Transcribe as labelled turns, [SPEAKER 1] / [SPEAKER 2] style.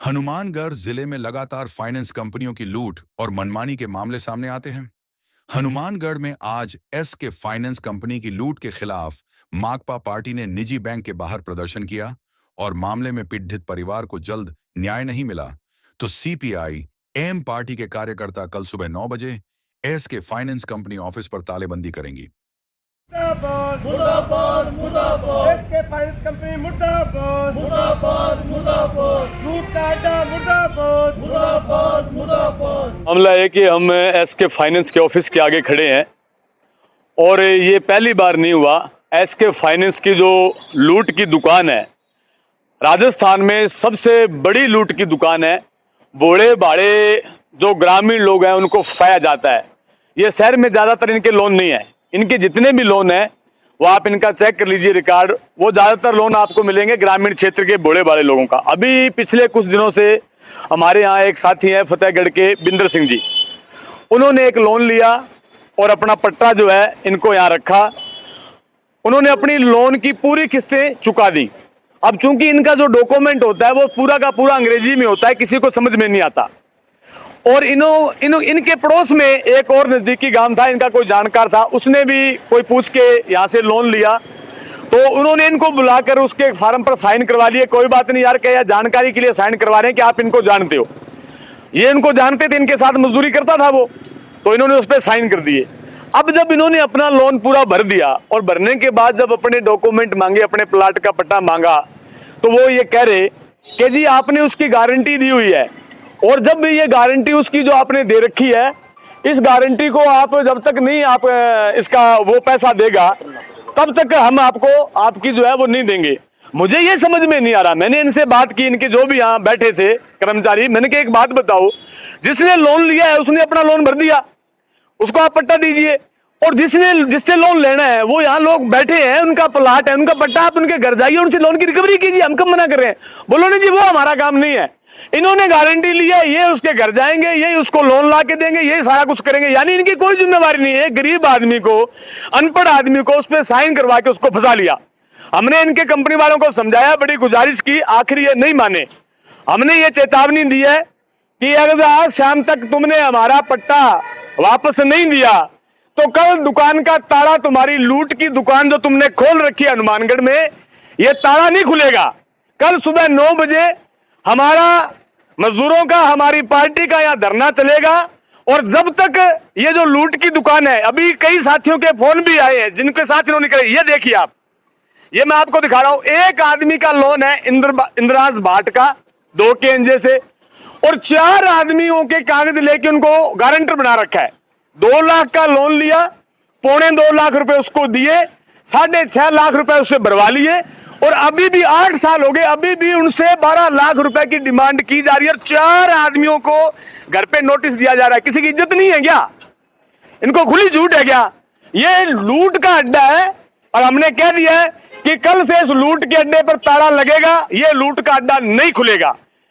[SPEAKER 1] हनुमानगढ़ जिले में लगातार फाइनेंस कंपनियों की लूट और मनमानी के मामले सामने आते हैं। हनुमानगढ़ में आज एस के फाइनेंस कंपनी की लूट के खिलाफ माकपा पार्टी ने निजी बैंक के बाहर प्रदर्शन किया और मामले में पीड़ित परिवार को जल्द न्याय नहीं मिला तो सीपीआई एम पार्टी के कार्यकर्ता कल सुबह 9 बजे एस के फाइनेंस कंपनी ऑफिस पर तालेबंदी करेंगी।
[SPEAKER 2] मुर्दाबाद मुर्दाबाद मुर्दाबाद एसके फाइनेंस कंपनी मुर्दाबाद मुर्दाबाद मुर्दाबाद लूट का अड्डा मुर्दाबाद मुर्दाबाद मुर्दाबाद।
[SPEAKER 3] मामला है कि हम एसके फाइनेंस के ऑफिस के आगे खड़े हैं और ये पहली बार नहीं हुआ। एसके फाइनेंस की जो लूट की दुकान है, राजस्थान में सबसे बड़ी लूट की दुकान है। बूढ़े बाड़े जो ग्रामीण लोग हैं उनको फंसाया जाता है। ये शहर में ज़्यादातर इनके लोन नहीं है। इनके जितने भी लोन हैं वो आप इनका चेक कर लीजिए रिकॉर्ड, वो ज़्यादातर लोन आपको मिलेंगे ग्रामीण क्षेत्र के बूढ़े बाड़े लोगों का। अभी पिछले कुछ दिनों से हमारे यहाँ एक साथी हैं फतेहगढ़ के बिंदर सिंह जी, उन्होंने एक लोन लिया और अपना पट्टा जो है इनको यहाँ रखा। उन्होंने अपनी लोन की पूरी किस्तें चुका दी। अब चूंकि इनका जो डॉक्यूमेंट होता है वो पूरा का पूरा अंग्रेजी में होता है, किसी को समझ में नहीं आता। और इनके पड़ोस में एक और नजदीकी गांव था, इनका कोई जानकार था, उसने भी कोई पूछ के यहाँ से लोन लिया तो उन्होंने इनको बुलाकर उसके फार्म पर साइन करवा लिए। कोई बात नहीं यार, क्या जानकारी के लिए साइन करवा रहे हैं कि आप इनको जानते हो। ये इनको जानते थे, इनके साथ मजदूरी करता था वो, तो इन्होंने उस पर साइन कर दिए। अब जब इन्होंने अपना लोन पूरा भर दिया और भरने के बाद जब अपने डॉक्यूमेंट मांगे, अपने प्लाट का पट्टा मांगा, तो वो ये कह रहे कि जी आपने उसकी गारंटी दी हुई है और जब भी ये गारंटी उसकी जो आपने दे रखी है, इस गारंटी को आप जब तक नहीं आप इसका वो पैसा देगा तब तक हम आपको आपकी जो है वो नहीं देंगे। मुझे ये समझ में नहीं आ रहा। मैंने इनसे बात की, इनके जो भी यहाँ बैठे थे कर्मचारी, मैंने कहा एक बात बताओ, जिसने लोन लिया है उसने अपना लोन भर दिया, उसको आप पट्टा दीजिए। और जिससे लोन लेना है वो यहाँ लोग बैठे हैं, उनका प्लाट है, उनका पट्टा, आप उनके घर जाइए, उनसे लोन की रिकवरी कीजिए। हम कब मना कर रहे हैं? बोलो नहीं जी वो हमारा काम नहीं है। इन्होंने गारंटी ली है, ये उसके घर जाएंगे, ये उसको लोन ला के देंगे, ये सारा कुछ करेंगे, यानी इनकी कोई जिम्मेवारी नहीं है। गरीब आदमी को, अनपढ़ आदमी को उस पर साइन करवा के उसको फंसा लिया। हमने इनके कंपनी वालों को समझाया, बड़ी गुजारिश की, आखिर ये नहीं माने। हमने ये चेतावनी दी है कि अगर आज शाम तक तुमने हमारा पट्टा वापस नहीं दिया तो कल दुकान का ताला, तुम्हारी लूट की दुकान जो तुमने खोल रखी है हनुमानगढ़ में, ये ताला नहीं खुलेगा। कल सुबह 9 बजे हमारा मजदूरों का, हमारी पार्टी का यहाँ धरना चलेगा। और जब तक ये जो लूट की दुकान है, अभी कई साथियों के फोन भी आए हैं जिनके साथ इन्होंने करे। ये देखिए आप, ये मैं आपको दिखा रहा हूं, एक आदमी का लोन है इंद्राज भाट का 2 केंजे से, और 4 आदमियों के कागज लेके उनको गारंटर बना रखा है। 2 लाख का लोन लिया, 2.25 लाख रुपए उसको दिए, 6.5 लाख रुपए उससे भरवा लिए, और अभी भी 8 साल हो गए, अभी भी उनसे 12 लाख रुपए की डिमांड की जा रही है। और 4 आदमियों को घर पे नोटिस दिया जा रहा है। किसी की इज्जत नहीं है क्या? इनको खुली झूठ है क्या? ये लूट का अड्डा है और हमने कह दिया है कि कल से इस लूट के अड्डे पर ताला लगेगा, ये लूट का अड्डा नहीं खुलेगा।